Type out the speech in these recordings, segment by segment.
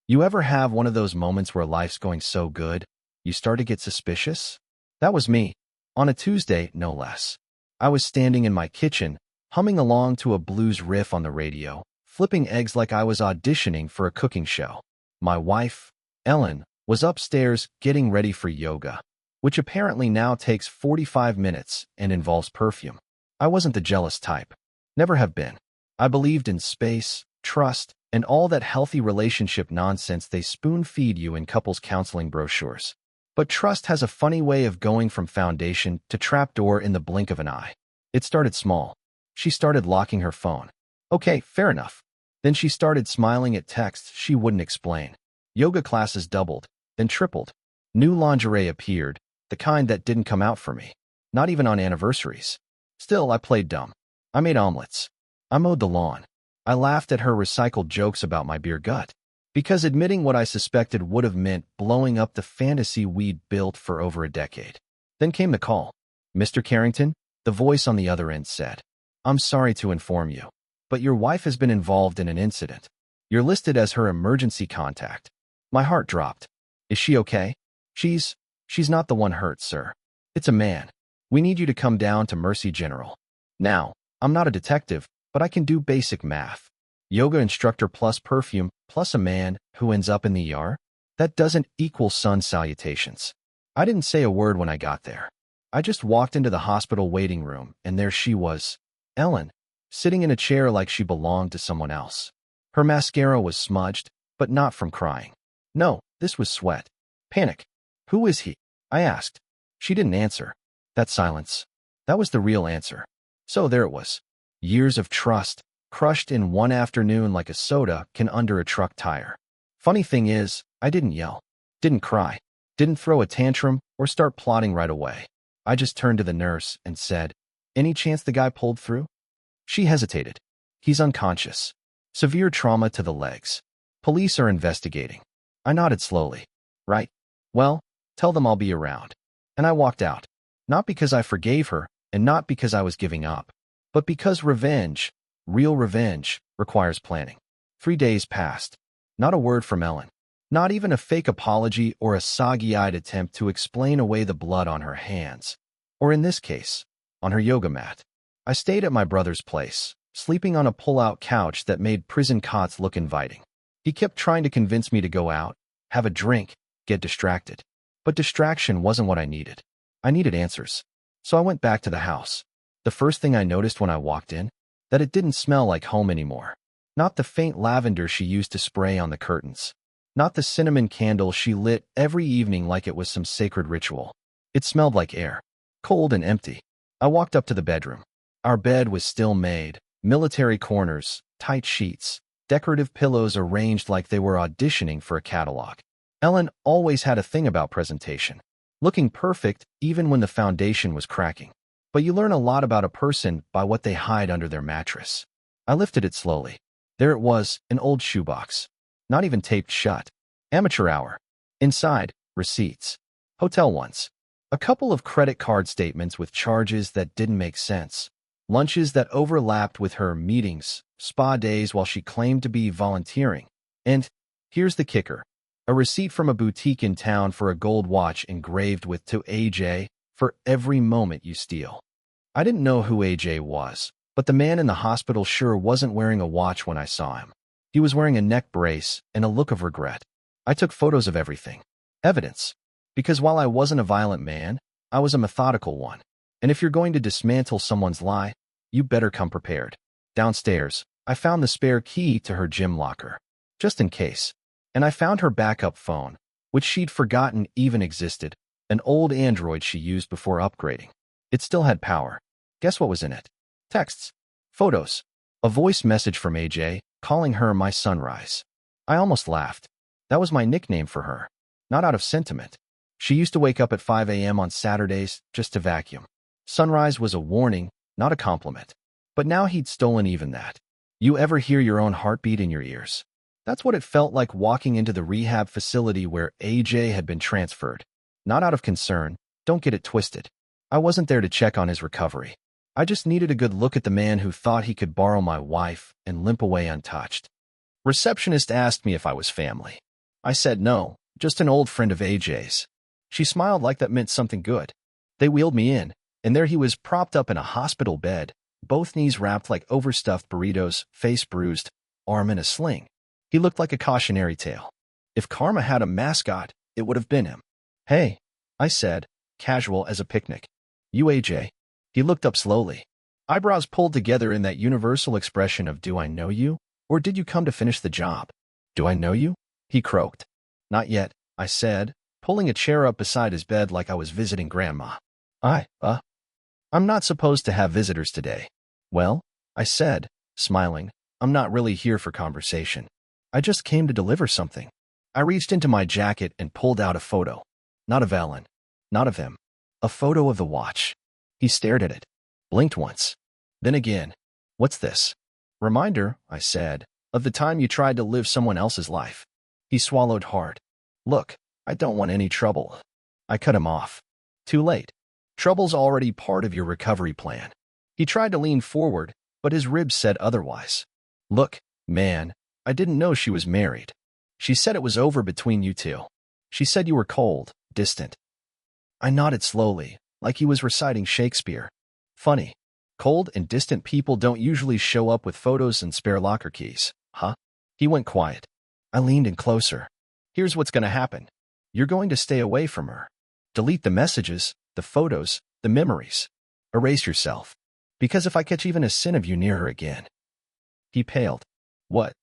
You ever have one of those moments where life's going so good, you start to get suspicious? That was me. On a Tuesday, no less. I was standing in my kitchen, humming along to a blues riff on the radio, flipping eggs like I was auditioning for a cooking show. My wife, Ellen, was upstairs getting ready for yoga, which apparently now takes 45 minutes and involves perfume. I wasn't the jealous type. Never have been. I believed in space, trust, and all that healthy relationship nonsense they spoon-feed you in couples counseling brochures. But trust has a funny way of going from foundation to trapdoor in the blink of an eye. It started small. She started locking her phone. Okay, fair enough. Then she started smiling at texts she wouldn't explain. Yoga classes doubled, then tripled. New lingerie appeared, the kind that didn't come out for me. Not even on anniversaries. Still, I played dumb. I made omelets. I mowed the lawn. I laughed at her recycled jokes about my beer gut, because admitting what I suspected would have meant blowing up the fantasy we'd built for over a decade. Then came the call. "Mr. Carrington," the voice on the other end said. "I'm sorry to inform you, but your wife has been involved in an incident. You're listed as her emergency contact." My heart dropped. "Is she okay?" She's not the one hurt, sir. It's a man. We need you to come down to Mercy General." Now, I'm not a detective, but I can do basic math. Yoga instructor plus perfume plus a man who ends up in the ER? That doesn't equal sun salutations. I didn't say a word when I got there. I just walked into the hospital waiting room, and there she was, Ellen, sitting in a chair like she belonged to someone else. Her mascara was smudged, but not from crying. No, this was sweat. Panic. "Who is he?" I asked. She didn't answer. That silence. That was the real answer. So there it was. Years of trust, crushed in one afternoon like a soda can under a truck tire. Funny thing is, I didn't yell, didn't cry, didn't throw a tantrum or start plotting right away. I just turned to the nurse and said, "Any chance the guy pulled through?" She hesitated. "He's unconscious. Severe trauma to the legs. Police are investigating." I nodded slowly. "Right. Well, tell them I'll be around." And I walked out. Not because I forgave her, and not because I was giving up, but because revenge, real revenge, requires planning. 3 days passed. Not a word from Ellen. Not even a fake apology or a soggy-eyed attempt to explain away the blood on her hands. Or in this case, on her yoga mat. I stayed at my brother's place, sleeping on a pull-out couch that made prison cots look inviting. He kept trying to convince me to go out, have a drink, get distracted. But distraction wasn't what I needed. I needed answers. So I went back to the house. The first thing I noticed when I walked in, that it didn't smell like home anymore. Not the faint lavender she used to spray on the curtains. Not the cinnamon candle she lit every evening like it was some sacred ritual. It smelled like air. Cold and empty. I walked up to the bedroom. Our bed was still made. Military corners, tight sheets, decorative pillows arranged like they were auditioning for a catalog. Ellen always had a thing about presentation. Looking perfect even when the foundation was cracking. But you learn a lot about a person by what they hide under their mattress. I lifted it slowly. There it was, an old shoebox. Not even taped shut. Amateur hour. Inside, receipts. Hotel ones. A couple of credit card statements with charges that didn't make sense. Lunches that overlapped with her meetings, spa days while she claimed to be volunteering. And here's the kicker. A receipt from a boutique in town for a gold watch engraved with "To AJ, for every moment you steal." I didn't know who AJ was, but the man in the hospital sure wasn't wearing a watch when I saw him. He was wearing a neck brace and a look of regret. I took photos of everything. Evidence. Because while I wasn't a violent man, I was a methodical one. And if you're going to dismantle someone's lie, you better come prepared. Downstairs, I found the spare key to her gym locker. Just in case. And I found her backup phone, which she'd forgotten even existed, an old Android she used before upgrading. It still had power. Guess what was in it? Texts. Photos. A voice message from AJ, calling her my sunrise. I almost laughed. That was my nickname for her. Not out of sentiment. She used to wake up at 5 a.m. on Saturdays just to vacuum. Sunrise was a warning, not a compliment. But now he'd stolen even that. You ever hear your own heartbeat in your ears? That's what it felt like walking into the rehab facility where AJ had been transferred. Not out of concern, don't get it twisted. I wasn't there to check on his recovery. I just needed a good look at the man who thought he could borrow my wife and limp away untouched. Receptionist asked me if I was family. I said no, just an old friend of AJ's. She smiled like that meant something good. They wheeled me in, and there he was propped up in a hospital bed, both knees wrapped like overstuffed burritos, face bruised, arm in a sling. He looked like a cautionary tale. If karma had a mascot, it would have been him. Hey, I said, casual as a picnic. You AJ? He looked up slowly. Eyebrows pulled together in that universal expression of do I know you? Or did you come to finish the job? Do I know you? He croaked. Not yet, I said, pulling a chair up beside his bed like I was visiting Grandma. I'm not supposed to have visitors today. Well, I said, smiling, I'm not really here for conversation. I just came to deliver something. I reached into my jacket and pulled out a photo. Not of Ellen. Not of him. A photo of the watch. He stared at it. Blinked once. Then again. What's this? Reminder, I said, of the time you tried to live someone else's life. He swallowed hard. Look, I don't want any trouble. I cut him off. Too late. Trouble's already part of your recovery plan. He tried to lean forward, but his ribs said otherwise. Look, man, I didn't know she was married. She said it was over between you two. She said you were cold, distant. I nodded slowly, like he was reciting Shakespeare. Funny. Cold and distant people don't usually show up with photos and spare locker keys, huh? He went quiet. I leaned in closer. Here's what's going to happen. You're going to stay away from her. Delete the messages, the photos, the memories. Erase yourself. Because if I catch even a sin of you near her again. He paled. What?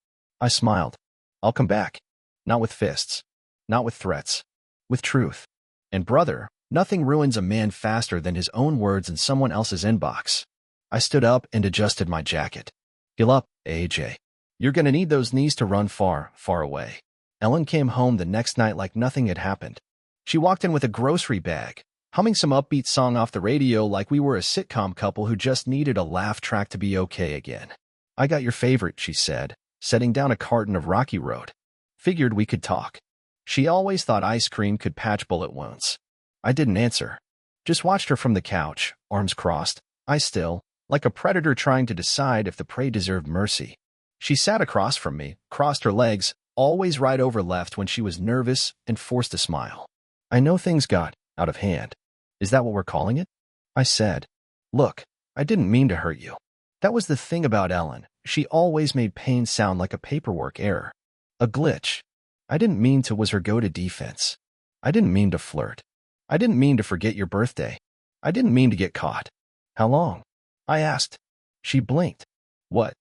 I smiled. I'll come back. Not with fists. Not with threats. With truth. And brother, nothing ruins a man faster than his own words in someone else's inbox. I stood up and adjusted my jacket. Heal up, AJ. You're gonna need those knees to run far, far away. Ellen came home the next night like nothing had happened. She walked in with a grocery bag, humming some upbeat song off the radio like we were a sitcom couple who just needed a laugh track to be okay again. I got your favorite, she said, setting down a carton of Rocky Road. Figured we could talk. She always thought ice cream could patch bullet wounds. I didn't answer. Just watched her from the couch, arms crossed, eyes still, like a predator trying to decide if the prey deserved mercy. She sat across from me, crossed her legs, always right over left when she was nervous, and forced a smile. I know things got out of hand. Is that what we're calling it? I said. Look, I didn't mean to hurt you. That was the thing about Ellen. She always made pain sound like a paperwork error. A glitch. I didn't mean to was her go-to defense. I didn't mean to flirt. I didn't mean to forget your birthday. I didn't mean to get caught. How long? I asked. She blinked. What?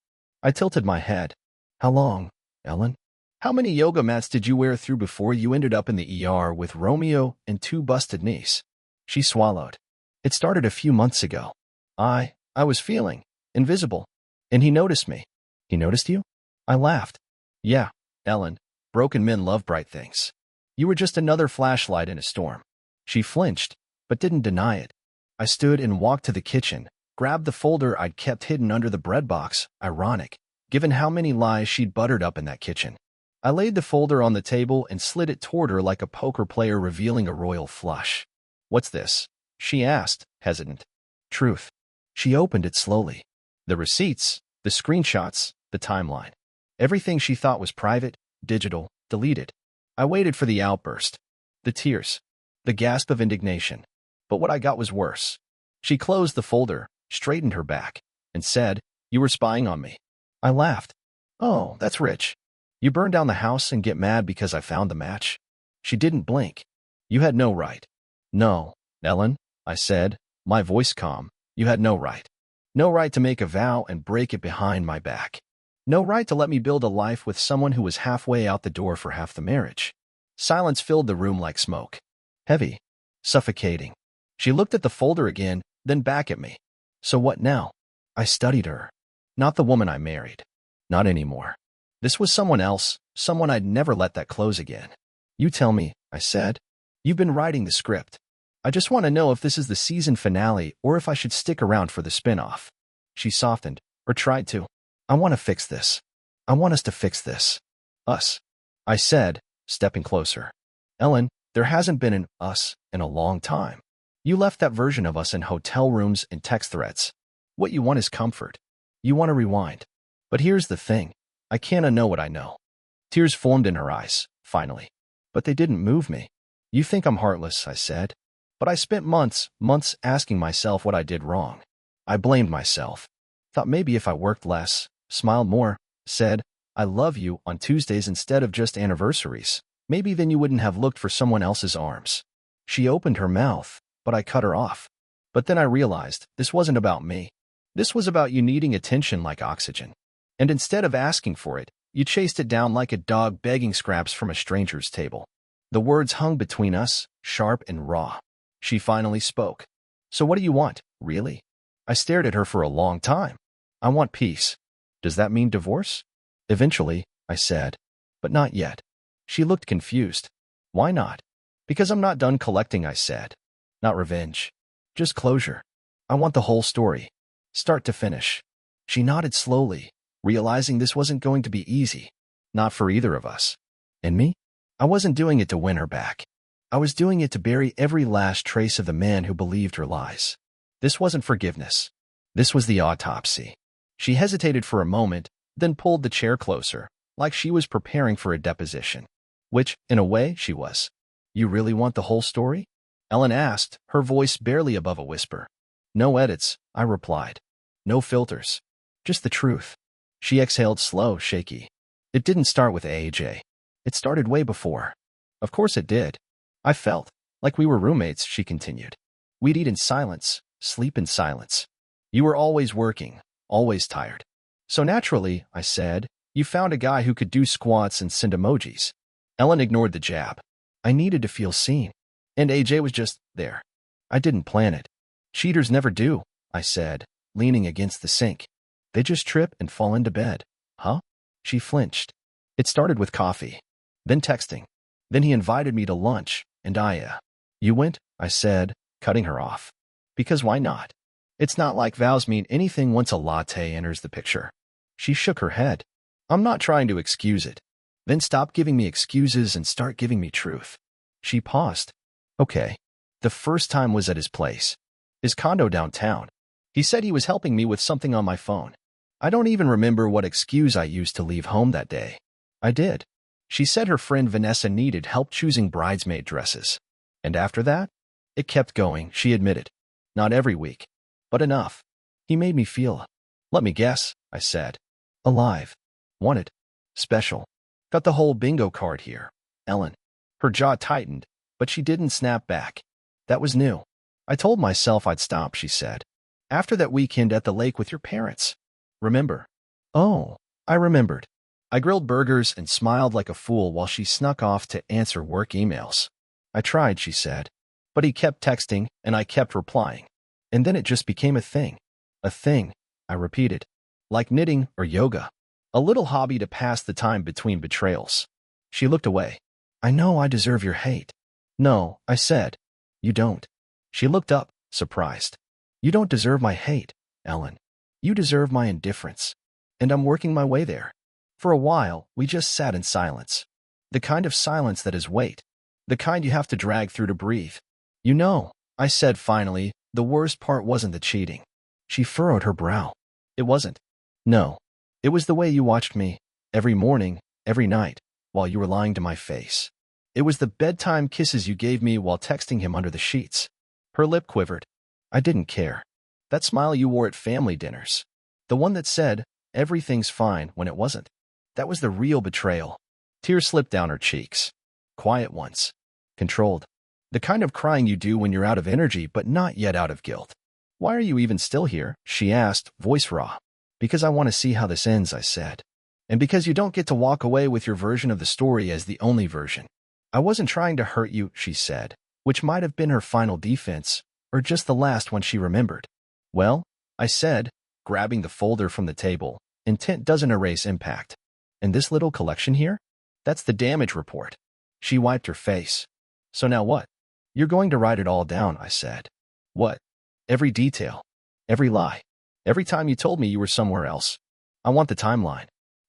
I tilted my head. How long, Ellen? How many yoga mats did you wear through before you ended up in the ER with Romeo and 2 busted knees? She swallowed. It started a few months ago. I was feeling invisible. And he noticed me. He noticed you? I laughed. Yeah, Ellen. Broken men love bright things. You were just another flashlight in a storm. She flinched, but didn't deny it. I stood and walked to the kitchen, grabbed the folder I'd kept hidden under the bread box, ironic, given how many lies she'd buttered up in that kitchen. I laid the folder on the table and slid it toward her like a poker player revealing a royal flush. What's this? She asked, hesitant. Truth. She opened it slowly. The receipts, the screenshots, the timeline. Everything she thought was private, digital, deleted. I waited for the outburst. The tears. The gasp of indignation. But what I got was worse. She closed the folder, straightened her back, and said, You were spying on me. I laughed. Oh, that's rich. You burn down the house and get mad because I found the match? She didn't blink. You had no right. No, Ellen, I said, my voice calm. You had no right. No right to make a vow and break it behind my back. No right to let me build a life with someone who was halfway out the door for half the marriage. Silence filled the room like smoke. Heavy. Suffocating. She looked at the folder again, then back at me. So what now? I studied her. Not the woman I married. Not anymore. This was someone else, someone I'd never let that close again. You tell me, I said. You've been writing the script. I just want to know if this is the season finale or if I should stick around for the spin-off. She softened, or tried to. I want to fix this. I want us to fix this. Us. I said, stepping closer. Ellen, there hasn't been an us in a long time. You left that version of us in hotel rooms and text threads. What you want is comfort. You want to rewind. But here's the thing. I can't unknow what I know. Tears formed in her eyes, finally. but they didn't move me. You think I'm heartless, I said. But I spent months asking myself what I did wrong. I blamed myself. Thought maybe if I worked less, smiled more, said, I love you on Tuesdays instead of just anniversaries, maybe then you wouldn't have looked for someone else's arms. She opened her mouth, but I cut her off. But then I realized this wasn't about me. This was about you needing attention like oxygen. And instead of asking for it, you chased it down like a dog begging scraps from a stranger's table. The words hung between us, sharp and raw. She finally spoke. So what do you want, really? I stared at her for a long time. I want peace. Does that mean divorce? Eventually, I said. But not yet. She looked confused. Why not? Because I'm not done collecting, I said. Not revenge. Just closure. I want the whole story. Start to finish. She nodded slowly, realizing this wasn't going to be easy. Not for either of us. And me? I wasn't doing it to win her back. I was doing it to bury every last trace of the man who believed her lies. This wasn't forgiveness. This was the autopsy. She hesitated for a moment, then pulled the chair closer, like she was preparing for a deposition. Which, in a way, she was. You really want the whole story? Ellen asked, her voice barely above a whisper. No edits, I replied. No filters. Just the truth. She exhaled slow, shaky. It didn't start with AJ. It started way before. Of course it did. I felt like we were roommates, she continued. We'd eat in silence, sleep in silence. You were always working, always tired. So naturally, I said, you found a guy who could do squats and send emojis. Ellen ignored the jab. I needed to feel seen. And AJ was just there. I didn't plan it. Cheaters never do, I said, leaning against the sink. They just trip and fall into bed. Huh? She flinched. It started with coffee, then texting. Then he invited me to lunch, and You went, I said, cutting her off. Because why not? It's not like vows mean anything once a latte enters the picture. She shook her head. I'm not trying to excuse it. Then stop giving me excuses and start giving me truth. She paused. Okay. The first time was at his place. His condo downtown. He said he was helping me with something on my phone. I don't even remember what excuse I used to leave home that day. I did. She said her friend Vanessa needed help choosing bridesmaid dresses. And after that, it kept going, she admitted. Not every week, but enough. He made me feel, let me guess, I said. Alive. Wanted. Special. Got the whole bingo card here. Ellen. Her jaw tightened, but she didn't snap back. That was new. I told myself I'd stop, she said. After that weekend at the lake with your parents. Remember? Oh, I remembered. I grilled burgers and smiled like a fool while she snuck off to answer work emails. I tried, she said. But he kept texting, and I kept replying. And then it just became a thing. A thing, I repeated. Like knitting or yoga. A little hobby to pass the time between betrayals. She looked away. I know I deserve your hate. No, I said. You don't. She looked up, surprised. You don't deserve my hate, Ellen. You deserve my indifference. And I'm working my way there. For a while, we just sat in silence. The kind of silence that is weight. The kind you have to drag through to breathe. You know, I said finally, the worst part wasn't the cheating. She furrowed her brow. It wasn't. No. It was the way you watched me, every morning, every night, while you were lying to my face. It was the bedtime kisses you gave me while texting him under the sheets. Her lip quivered. I didn't care. That smile you wore at family dinners. The one that said, everything's fine when it wasn't. That was the real betrayal. Tears slipped down her cheeks. Quiet ones. Controlled. The kind of crying you do when you're out of energy but not yet out of guilt. Why are you even still here? She asked, voice raw. Because I want to see how this ends, I said. And because you don't get to walk away with your version of the story as the only version. I wasn't trying to hurt you, she said, which might have been her final defense, or just the last one she remembered. Well, I said, grabbing the folder from the table, intent doesn't erase impact. And this little collection here? That's the damage report. She wiped her face. So now what? You're going to write it all down, I said. What? Every detail. Every lie. Every time you told me you were somewhere else. I want the timeline.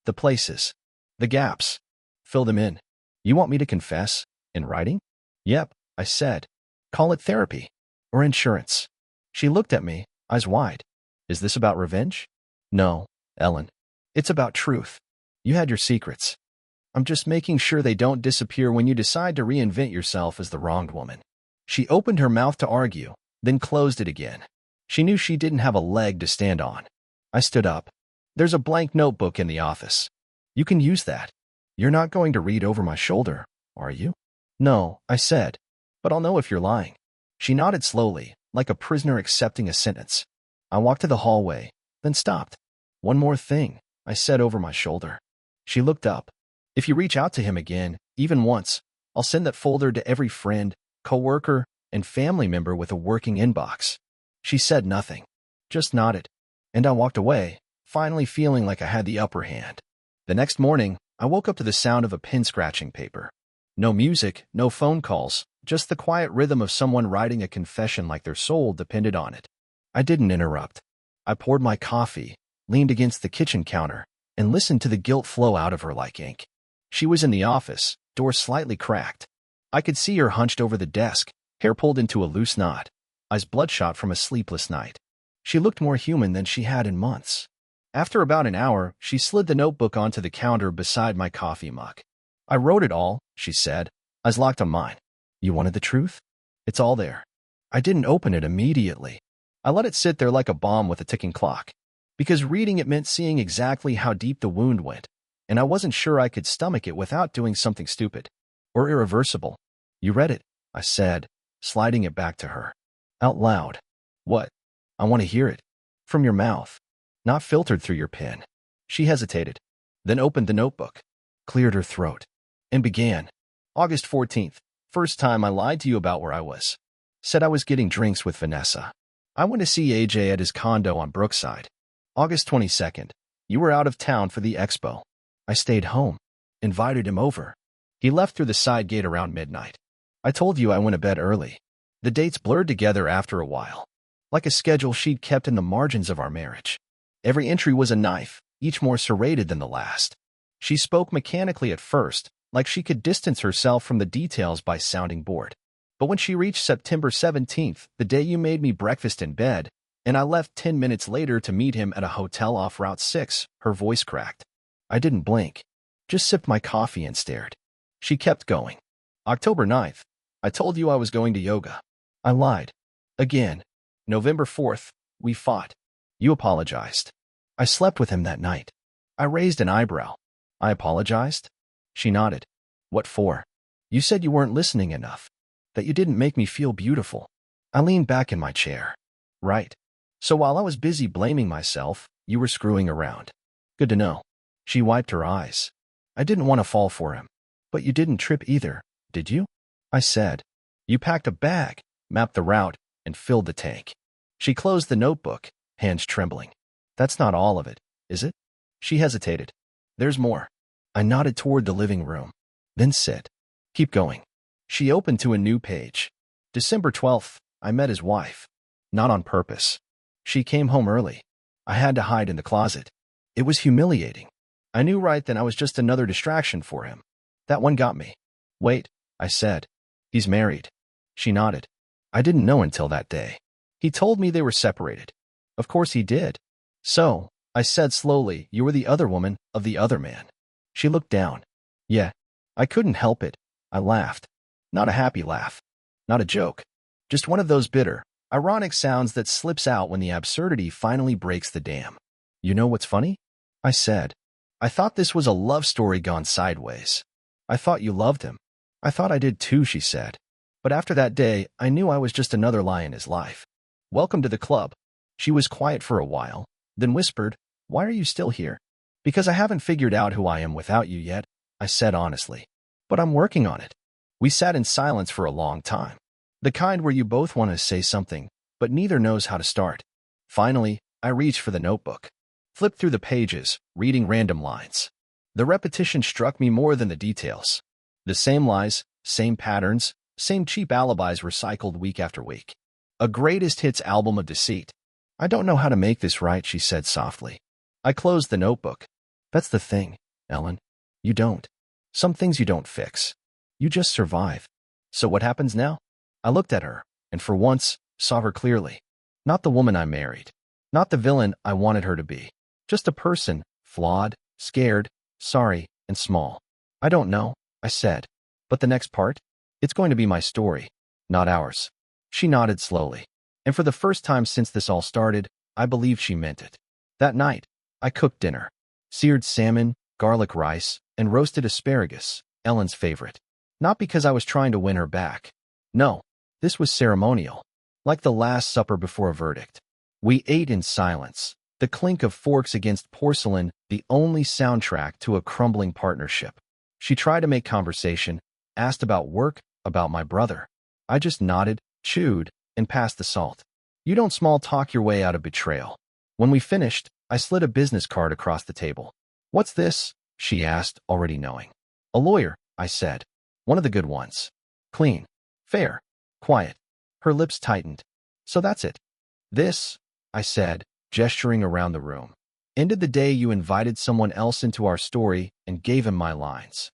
The places. The gaps. Fill them in. You want me to confess? In writing? Yep, I said. Call it therapy. Or insurance. She looked at me, eyes wide. Is this about revenge? No, Ellen. It's about truth. You had your secrets. I'm just making sure they don't disappear when you decide to reinvent yourself as the wronged woman." She opened her mouth to argue, then closed it again. She knew she didn't have a leg to stand on. I stood up. "There's a blank notebook in the office. You can use that. You're not going to read over my shoulder, are you?" "No," I said, "but I'll know if you're lying." She nodded slowly, like a prisoner accepting a sentence. I walked to the hallway, then stopped. "One more thing," I said over my shoulder. She looked up. "If you reach out to him again, even once, I'll send that folder to every friend, coworker, and family member with a working inbox." She said nothing, just nodded, and I walked away, finally feeling like I had the upper hand. The next morning, I woke up to the sound of a pen scratching paper. No music, no phone calls, just the quiet rhythm of someone writing a confession like their soul depended on it. I didn't interrupt. I poured my coffee, leaned against the kitchen counter, and listened to the guilt flow out of her like ink. She was in the office, door slightly cracked. I could see her hunched over the desk, hair pulled into a loose knot, eyes bloodshot from a sleepless night. She looked more human than she had in months. After about an hour, she slid the notebook onto the counter beside my coffee mug. "I wrote it all," she said, eyes locked on mine. "You wanted the truth? It's all there." I didn't open it immediately. I let it sit there like a bomb with a ticking clock, because reading it meant seeing exactly how deep the wound went, and I wasn't sure I could stomach it without doing something stupid or irreversible. "You read it," I said, sliding it back to her. Out loud. "What?" "I want to hear it. From your mouth. Not filtered through your pen." She hesitated, then opened the notebook, cleared her throat, and began. "August 14th. First time I lied to you about where I was. Said I was getting drinks with Vanessa. I went to see AJ at his condo on Brookside. August 22nd. You were out of town for the expo. I stayed home. Invited him over. He left through the side gate around midnight. I told you I went to bed early. The dates blurred together after a while, like a schedule she'd kept in the margins of our marriage. Every entry was a knife, each more serrated than the last. She spoke mechanically at first, like she could distance herself from the details by sounding bored. But when she reached September 17th, the day you made me breakfast in bed, and I left 10 minutes later to meet him at a hotel off Route 6, her voice cracked. I didn't blink, just sipped my coffee and stared. She kept going. October 9th. I told you I was going to yoga. I lied. Again. November 4th. We fought. You apologized. I slept with him that night. I raised an eyebrow. I apologized? She nodded. What for? You said you weren't listening enough. That you didn't make me feel beautiful. I leaned back in my chair. Right. So while I was busy blaming myself, you were screwing around. Good to know. She wiped her eyes. I didn't want to fall for him. But you didn't trip either, did you? I said. You packed a bag, mapped the route, and filled the tank. She closed the notebook, hands trembling. That's not all of it, is it? She hesitated. There's more. I nodded toward the living room, then said, keep going. She opened to a new page. December 12th, I met his wife. Not on purpose. She came home early. I had to hide in the closet. It was humiliating. I knew right then I was just another distraction for him. That one got me. Wait, I said. He's married. She nodded. I didn't know until that day. He told me they were separated. Of course he did. So, I said slowly, you were the other woman of the other man. She looked down. Yeah, I couldn't help it. I laughed. Not a happy laugh. Not a joke. Just one of those bitter, ironic sounds that slips out when the absurdity finally breaks the dam. You know what's funny? I said. I thought this was a love story gone sideways. I thought you loved him. I thought I did too, she said. But after that day, I knew I was just another lie in his life. Welcome to the club. She was quiet for a while, then whispered, why are you still here? Because I haven't figured out who I am without you yet, I said honestly. But I'm working on it. We sat in silence for a long time. The kind where you both want to say something, but neither knows how to start. Finally, I reached for the notebook. Flipped through the pages, reading random lines. The repetition struck me more than the details. The same lies, same patterns, same cheap alibis recycled week after week. A greatest hits album of deceit. I don't know how to make this right, she said softly. I closed the notebook. That's the thing, Ellen. You don't. Some things you don't fix. You just survive. So what happens now? I looked at her, and for once, saw her clearly. Not the woman I married. Not the villain I wanted her to be. Just a person, flawed, scared, sorry, and small. I don't know, I said. But the next part? It's going to be my story, not ours. She nodded slowly. And for the first time since this all started, I believed she meant it. That night, I cooked dinner. Seared salmon, garlic rice, and roasted asparagus, Ellen's favorite. Not because I was trying to win her back. No, this was ceremonial. Like the Last Supper before a verdict. We ate in silence, the clink of forks against porcelain the only soundtrack to a crumbling partnership. She tried to make conversation, asked about work, about my brother. I just nodded, chewed, and passed the salt. You don't small talk your way out of betrayal. When we finished, I slid a business card across the table. What's this? She asked, already knowing. A lawyer, I said. One of the good ones. Clean. Fair. Quiet. Her lips tightened. So that's it. This, I said, gesturing around the room, ended the day you invited someone else into our story and gave him my lines.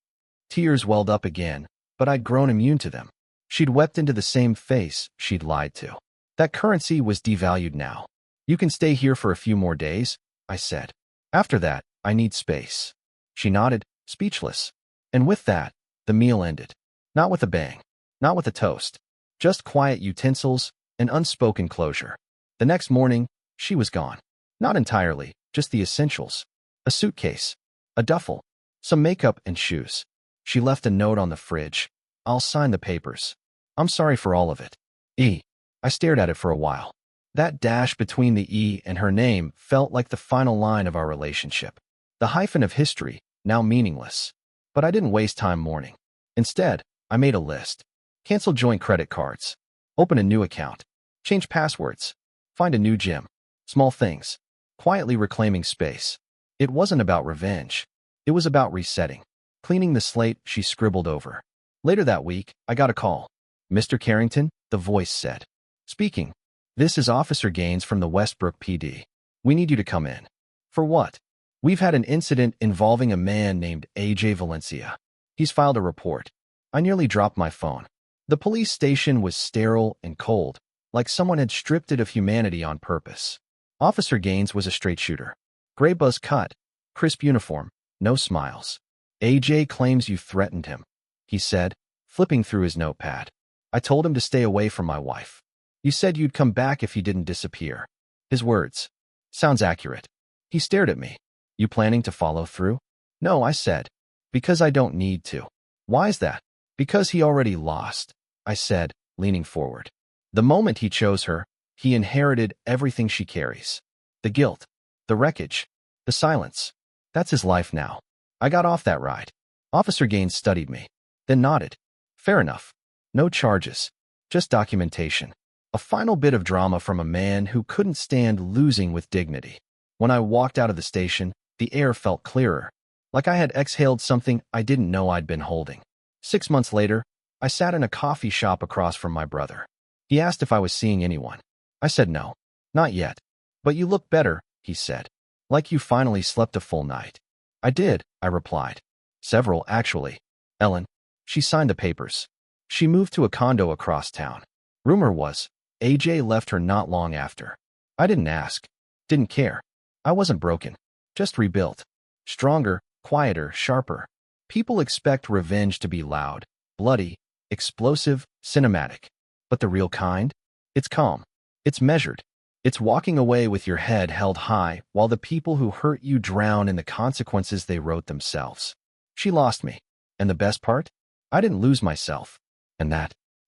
Tears welled up again, but I'd grown immune to them. She'd wept into the same face she'd lied to. That currency was devalued now. You can stay here for a few more days, I said. After that, I need space. She nodded, speechless. And with that, the meal ended. Not with a bang. Not with a toast. Just quiet utensils and unspoken closure. The next morning, she was gone. Not entirely, just the essentials. A suitcase. A duffel. Some makeup and shoes. She left a note on the fridge. I'll sign the papers. I'm sorry for all of it. E. I stared at it for a while. That dash between the E and her name felt like the final line of our relationship. The hyphen of history, now meaningless. But I didn't waste time mourning. Instead, I made a list. Cancel joint credit cards. Open a new account. Change passwords. Find a new gym. Small things. Quietly reclaiming space. It wasn't about revenge. It was about resetting. Cleaning the slate she scribbled over. Later that week, I got a call. Mr. Carrington, the voice said. Speaking. This is Officer Gaines from the Westbrook PD. We need you to come in. For what? We've had an incident involving a man named AJ Valencia. He's filed a report. I nearly dropped my phone. The police station was sterile and cold, like someone had stripped it of humanity on purpose. Officer Gaines was a straight shooter. Gray buzz cut, crisp uniform, no smiles. AJ claims you threatened him, he said, flipping through his notepad. I told him to stay away from my wife. You said you'd come back if he didn't disappear. His words. Sounds accurate. He stared at me. You planning to follow through? No, I said. Because I don't need to. Why's that? Because he already lost, I said, leaning forward. The moment he chose her, he inherited everything she carries. The guilt, the wreckage, the silence. That's his life now. I got off that ride. Officer Gaines studied me, then nodded. Fair enough. No charges. Just documentation. A final bit of drama from a man who couldn't stand losing with dignity. When I walked out of the station, the air felt clearer, like I had exhaled something I didn't know I'd been holding. 6 months later, I sat in a coffee shop across from my brother. He asked if I was seeing anyone. I said no. Not yet. But you look better, he said. Like you finally slept a full night. I did, I replied. Several, actually. Ellen. She signed the papers. She moved to a condo across town. Rumor was, AJ left her not long after. I didn't ask. Didn't care. I wasn't broken. Just rebuilt. Stronger, quieter, sharper. People expect revenge to be loud, bloody, explosive, cinematic. But the real kind? It's calm. It's measured. It's walking away with your head held high while the people who hurt you drown in the consequences they wrote themselves. She lost me. And the best part? I didn't lose myself. And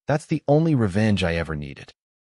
that's the only revenge I ever needed.